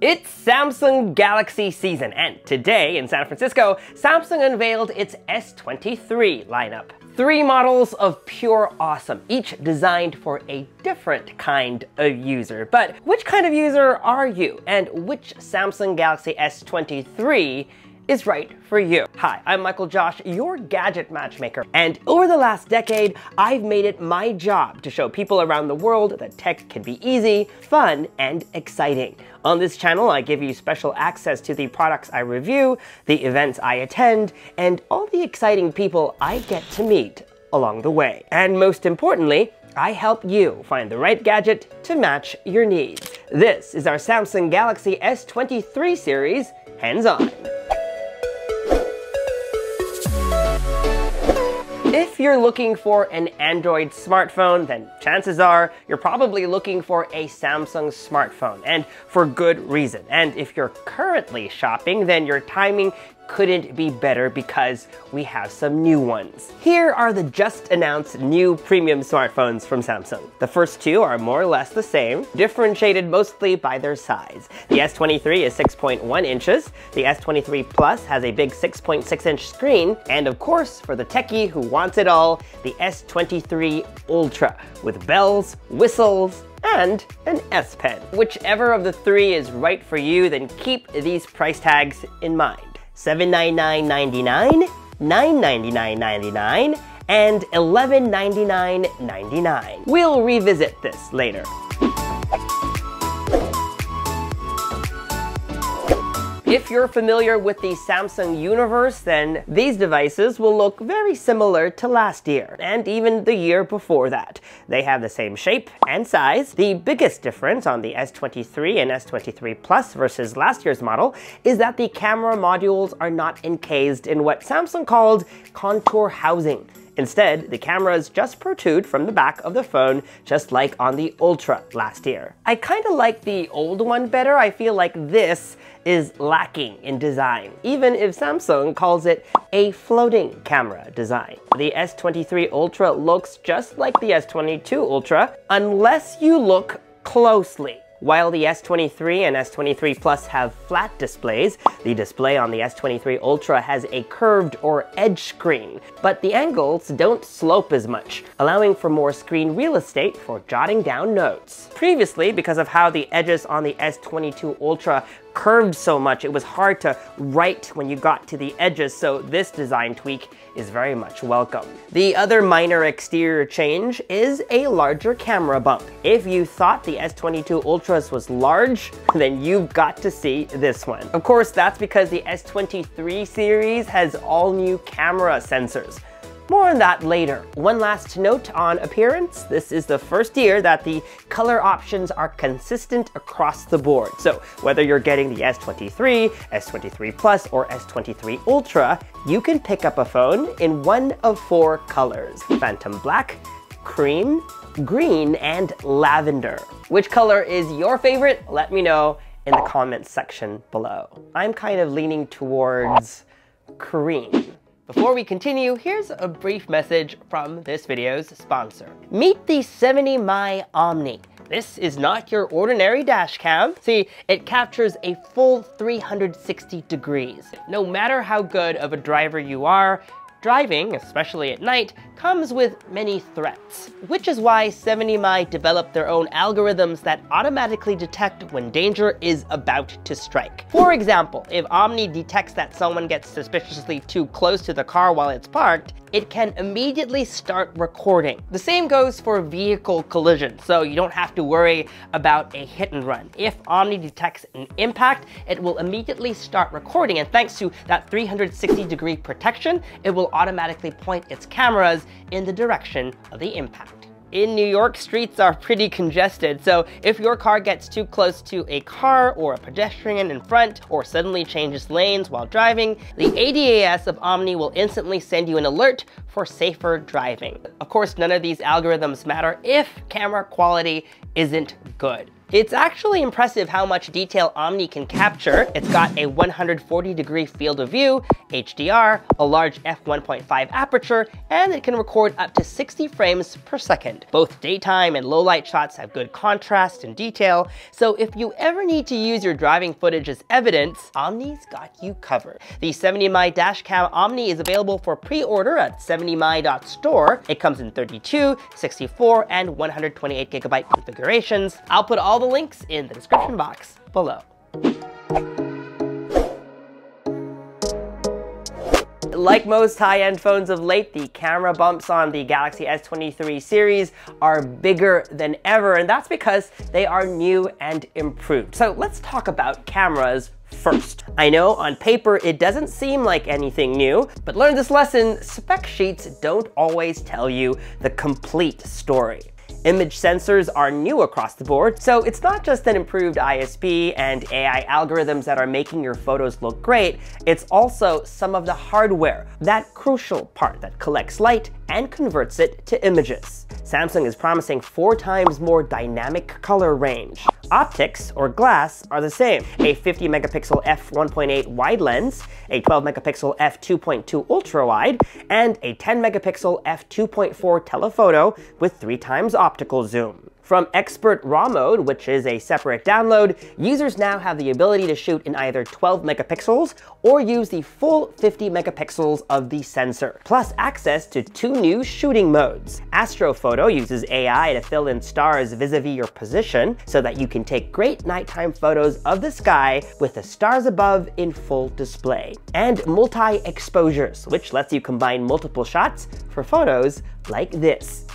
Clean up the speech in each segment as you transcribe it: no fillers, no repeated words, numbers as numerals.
It's Samsung Galaxy season, and today in San Francisco, Samsung unveiled its S23 lineup. 3 models of pure awesome, each designed for a different kind of user. But which kind of user are you, and which Samsung Galaxy S23 is right for you? Hi, I'm MICHAELJOSH, your gadget matchmaker, and over the last decade, I've made it my job to show people around the world that tech can be easy, fun, and exciting. On this channel, I give you special access to the products I review, the events I attend, and all the exciting people I get to meet along the way. And most importantly, I help you find the right gadget to match your needs. This is our Samsung Galaxy S23 series, hands-on. If you're looking for an Android smartphone, then chances are you're probably looking for a Samsung smartphone, and for good reason. And if you're currently shopping, then your timing couldn't be better because we have some new ones. Here are the just announced new premium smartphones from Samsung. The first 2 are more or less the same, differentiated mostly by their size. The S23 is 6.1 inches, the S23 Plus has a big 6.6-inch screen, and of course, for the techie who wants it all, the S23 Ultra, with bells, whistles, and an S Pen. Whichever of the 3 is right for you, then keep these price tags in mind. $799.99, $999.99, and $1199.99. We'll revisit this later. If you're familiar with the Samsung universe, then these devices will look very similar to last year, and even the year before that. They have the same shape and size. The biggest difference on the S23 and S23 Plus versus last year's model is that the camera modules are not encased in what Samsung called contour housing. Instead, the cameras just protrude from the back of the phone, just like on the Ultra last year. I kinda like the old one better. I feel like this is lacking in design, even if Samsung calls it a floating camera design. The S23 Ultra looks just like the S22 Ultra, unless you look closely. While the S23 and S23 Plus have flat displays, the display on the S23 Ultra has a curved or edge screen, but the angles don't slope as much, allowing for more screen real estate for jotting down notes. Previously, because of how the edges on the S22 Ultra curved so much, it was hard to write when you got to the edges, so this design tweak is very much welcome. The other minor exterior change is a larger camera bump. If you thought the S22 Ultras was large, then you've got to see this one. Of course, that's because the S23 series has all new camera sensors. More on that later. One last note on appearance. This is the first year that the color options are consistent across the board. So whether you're getting the S23, S23 Plus, or S23 Ultra, you can pick up a phone in one of 4 colors: Phantom Black, Cream, Green, and Lavender. Which color is your favorite? Let me know in the comments section below. I'm kind of leaning towards Cream. Before we continue, here's a brief message from this video's sponsor. Meet the 70Mi Omni. This is not your ordinary dash cam. See, it captures a full 360 degrees. No matter how good of a driver you are, driving, especially at night, comes with many threats, which is why 70Mi developed their own algorithms that automatically detect when danger is about to strike. For example, if Omni detects that someone gets suspiciously too close to the car while it's parked, it can immediately start recording. The same goes for vehicle collisions, so you don't have to worry about a hit and run. If Omni detects an impact, it will immediately start recording, and thanks to that 360-degree protection, it will automatically point its cameras in the direction of the impact. In New York, streets are pretty congested, so if your car gets too close to a car or a pedestrian in front, or suddenly changes lanes while driving, the ADAS of Omni will instantly send you an alert for safer driving. Of course, none of these algorithms matter if camera quality isn't good. It's actually impressive how much detail Omni can capture. It's got a 140-degree field of view, HDR, a large f1.5 aperture, and it can record up to 60 frames per second. Both daytime and low light shots have good contrast and detail, so if you ever need to use your driving footage as evidence, Omni's got you covered. The 70mm dashcam Omni is available for pre-order at 70my.store. It comes in 32, 64, and 128GB configurations. I'll put all the links in the description box below. Like most high-end phones of late, the camera bumps on the Galaxy S23 series are bigger than ever, and that's because they are new and improved. So let's talk about cameras first. I know on paper it doesn't seem like anything new, but learn this lesson: spec sheets don't always tell you the complete story. Image sensors are new across the board, so it's not just an improved ISP and AI algorithms that are making your photos look great, it's also some of the hardware, that crucial part that collects light and converts it to images. Samsung is promising 4 times more dynamic color range. Optics, or glass, are the same. A 50-megapixel f1.8 wide lens, a 12-megapixel f2.2 ultra wide, and a 10-megapixel f2.4 telephoto with 3 times optical zoom. From Expert RAW mode, which is a separate download, users now have the ability to shoot in either 12 megapixels or use the full 50 megapixels of the sensor, plus access to 2 new shooting modes. Astrophoto uses AI to fill in stars vis-a-vis your position so that you can take great nighttime photos of the sky with the stars above in full display. And multi-exposures, which lets you combine multiple shots for photos like this.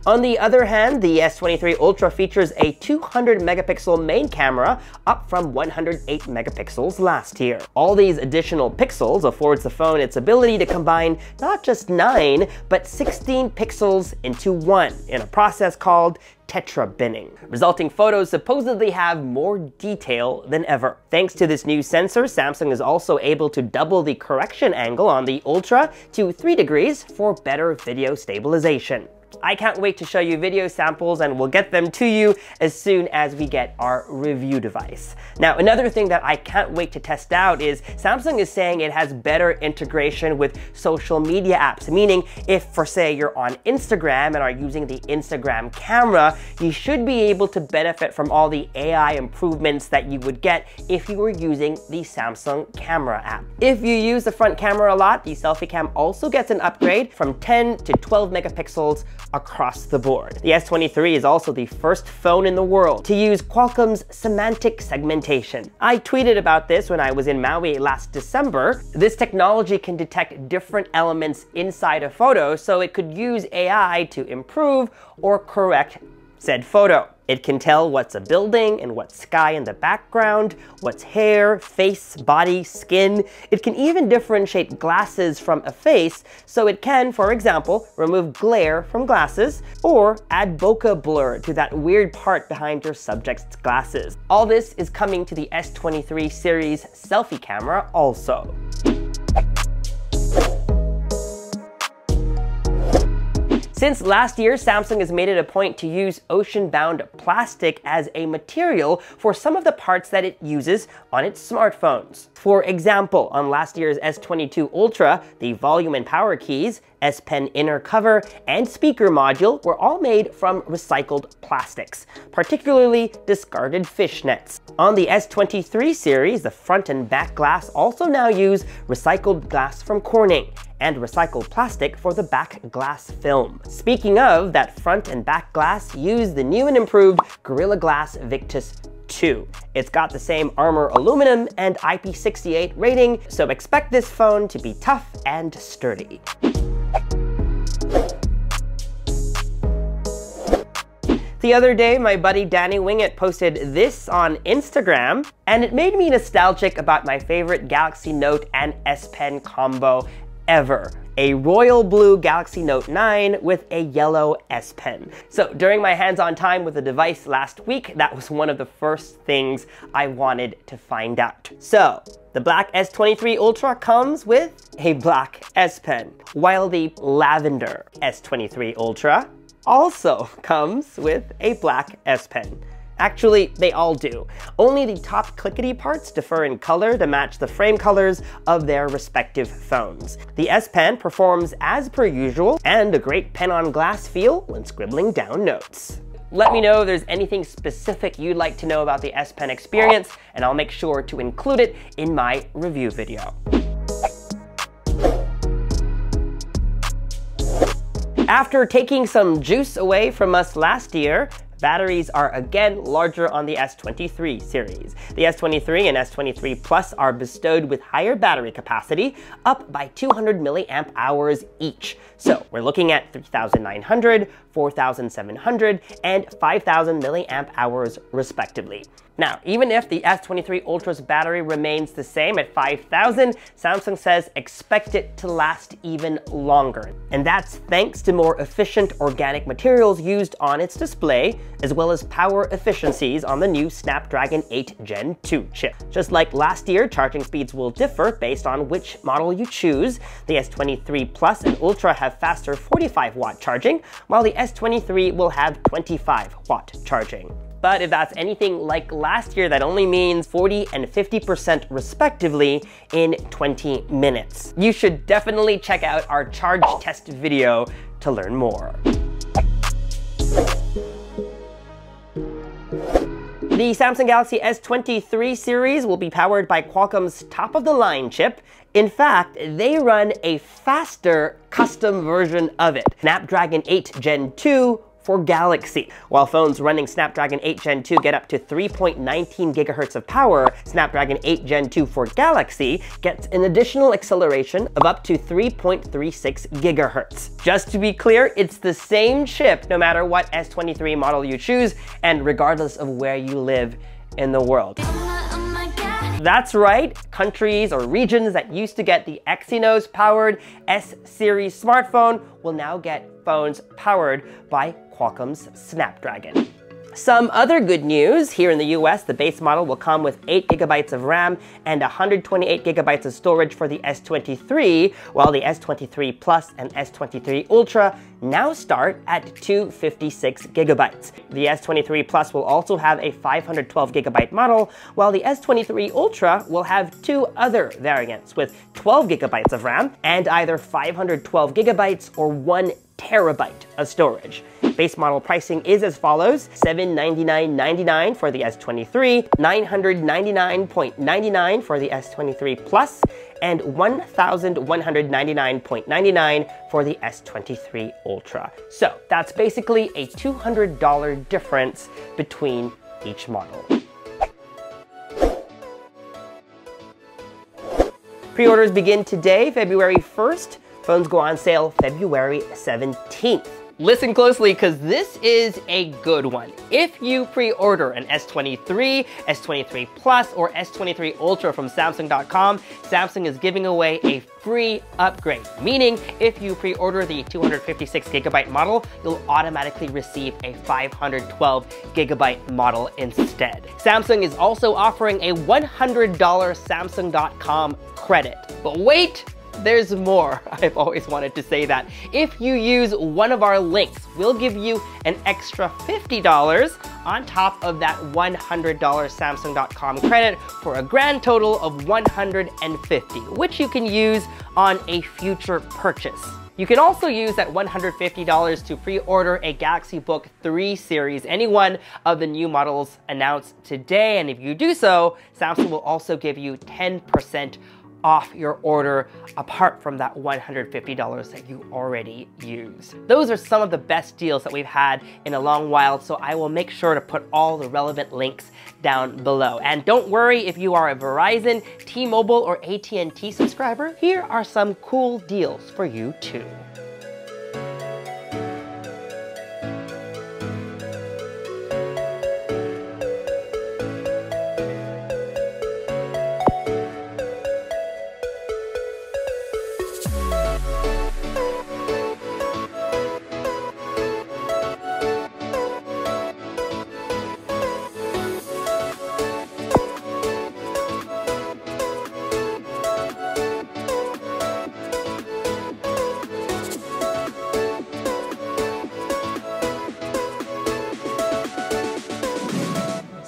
On the other hand, the S23 Ultra features a 200-megapixel main camera, up from 108 megapixels last year. All these additional pixels affords the phone its ability to combine not just 9, but 16 pixels into one in a process called tetrabinning. Resulting photos supposedly have more detail than ever. Thanks to this new sensor, Samsung is also able to double the correction angle on the Ultra to 3 degrees for better video stabilization. I can't wait to show you video samples, and we'll get them to you as soon as we get our review device. Now, another thing that I can't wait to test out is Samsung is saying it has better integration with social media apps, meaning if, for say, you're on Instagram and are using the Instagram camera, you should be able to benefit from all the AI improvements that you would get if you were using the Samsung camera app. If you use the front camera a lot, the selfie cam also gets an upgrade from 10 to 12 megapixels across the board. The S23 is also the first phone in the world to use Qualcomm's semantic segmentation. I tweeted about this when I was in Maui last December. This technology can detect different elements inside a photo, so it could use AI to improve or correct said photo. It can tell what's a building and what's sky in the background, what's hair, face, body, skin. It can even differentiate glasses from a face, so it can, for example, remove glare from glasses or add bokeh blur to that weird part behind your subject's glasses. All this is coming to the S23 series selfie camera also. Since last year, Samsung has made it a point to use ocean-bound plastic as a material for some of the parts that it uses on its smartphones. For example, on last year's S22 Ultra, the volume and power keys, S Pen inner cover, and speaker module were all made from recycled plastics, particularly discarded fish nets. On the S23 series, the front and back glass also now use recycled glass from Corning and recycled plastic for the back glass film. Speaking of, that front and back glass use the new and improved Gorilla Glass Victus 2. It's got the same armor aluminum and IP68 rating, so expect this phone to be tough and sturdy. The other day, my buddy Danny Wingett posted this on Instagram, and it made me nostalgic about my favorite Galaxy Note and S Pen combo ever. A royal blue Galaxy Note 9 with a yellow S Pen. So during my hands-on time with the device last week, that was one of the first things I wanted to find out. So the black S23 Ultra comes with a black S Pen, while the lavender S23 Ultra also comes with a black S Pen. Actually, they all do. Only the top clickety parts differ in color to match the frame colors of their respective phones. The S Pen performs as per usual, and a great pen-on-glass feel when scribbling down notes. Let me know if there's anything specific you'd like to know about the S Pen experience, and I'll make sure to include it in my review video. After taking some juice away from us last year, batteries are again larger on the S23 series. The S23 and S23 Plus are bestowed with higher battery capacity, up by 200 milliamp hours each. So we're looking at 3,900, 4,700, and 5,000 milliamp hours respectively. Now, even if the S23 Ultra's battery remains the same at 5,000, Samsung says expect it to last even longer. And that's thanks to more efficient organic materials used on its display, as well as power efficiencies on the new Snapdragon 8 Gen 2 chip. Just like last year, charging speeds will differ based on which model you choose. The S23 Plus and Ultra have faster 45-watt charging, while the S23 will have 25-watt charging. But if that's anything like last year, that only means 40 and 50% respectively in 20 minutes. You should definitely check out our charge test video to learn more. The Samsung Galaxy S23 series will be powered by Qualcomm's top-of-the-line chip. In fact, they run a faster custom version of it, Snapdragon 8 Gen 2 for Galaxy. While phones running Snapdragon 8 Gen 2 get up to 3.19 gigahertz of power, Snapdragon 8 Gen 2 for Galaxy gets an additional acceleration of up to 3.36 gigahertz. Just to be clear, it's the same chip no matter what S23 model you choose, and regardless of where you live in the world. That's right, countries or regions that used to get the Exynos-powered S-series smartphone will now get phones powered by Qualcomm's Snapdragon. Some other good news, here in the US, the base model will come with 8 gigabytes of RAM and 128 gigabytes of storage for the S23, while the S23 Plus and S23 Ultra now start at 256 gigabytes. The S23 Plus will also have a 512 gigabyte model, while the S23 Ultra will have 2 other variants with 12 gigabytes of RAM and either 512 gigabytes or 1 terabyte of storage. Base model pricing is as follows: $799.99 for the S23, $999.99 for the S23 Plus, and $1,199.99 for the S23 Ultra. So that's basically a $200 difference between each model. Pre-orders begin today, February 1st. Phones go on sale February 17th. Listen closely, because this is a good one. If you pre-order an S23, S23 Plus, or S23 Ultra from Samsung.com, Samsung is giving away a free upgrade. Meaning, if you pre-order the 256 gigabyte model, you'll automatically receive a 512 gigabyte model instead. Samsung is also offering a $100 Samsung.com credit. But wait! There's more. I've always wanted to say that. If you use one of our links, we'll give you an extra $50 on top of that $100 Samsung.com credit for a grand total of $150, which you can use on a future purchase. You can also use that $150 to pre-order a Galaxy Book 3 series, any one of the new models announced today. And if you do so, Samsung will also give you 10% off your order apart from that $150 that you already used. Those are some of the best deals that we've had in a long while, so I will make sure to put all the relevant links down below. And don't worry if you are a Verizon, T-Mobile, or AT&T subscriber, here are some cool deals for you too.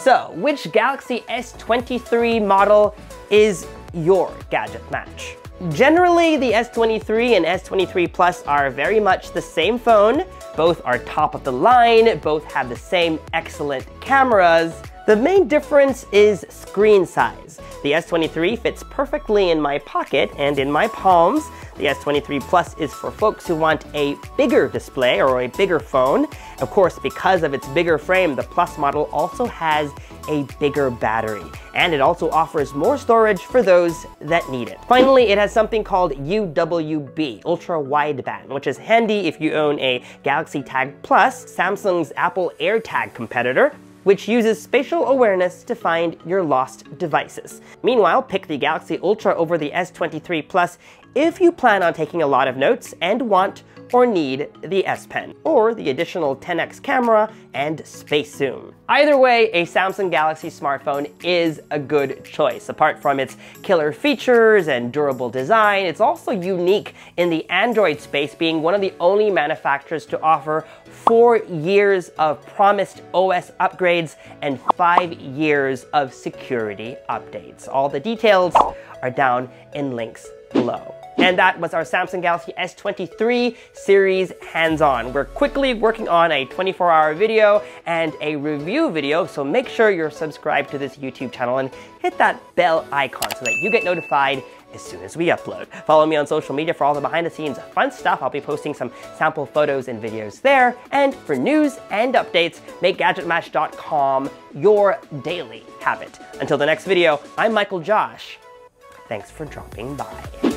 So, which Galaxy S23 model is your gadget match? Generally, the S23 and S23 Plus are very much the same phone. Both are top of the line, both have the same excellent cameras. The main difference is screen size. The S23 fits perfectly in my pocket and in my palms. The S23 Plus is for folks who want a bigger display or a bigger phone. Of course, because of its bigger frame, the Plus model also has a bigger battery, and it also offers more storage for those that need it. Finally, it has something called UWB, Ultra Wideband, which is handy if you own a Galaxy Tag Plus, Samsung's Apple AirTag competitor, which uses spatial awareness to find your lost devices. Meanwhile, pick the Galaxy Ultra over the S23 Plus if you plan on taking a lot of notes and want or need the S Pen, or the additional 10x camera and space zoom. Either way, a Samsung Galaxy smartphone is a good choice. Apart from its killer features and durable design, it's also unique in the Android space, being one of the only manufacturers to offer 4 years of promised OS upgrades and 5 years of security updates. All the details are down in links below. And that was our Samsung Galaxy S23 series hands-on. We're quickly working on a 24-hour video and a review video, so make sure you're subscribed to this YouTube channel and hit that bell icon so that you get notified as soon as we upload. Follow me on social media for all the behind-the-scenes fun stuff. I'll be posting some sample photos and videos there. And for news and updates, make GadgetMatch.com your daily habit. Until the next video, I'm MICHAELJOSH. Thanks for dropping by.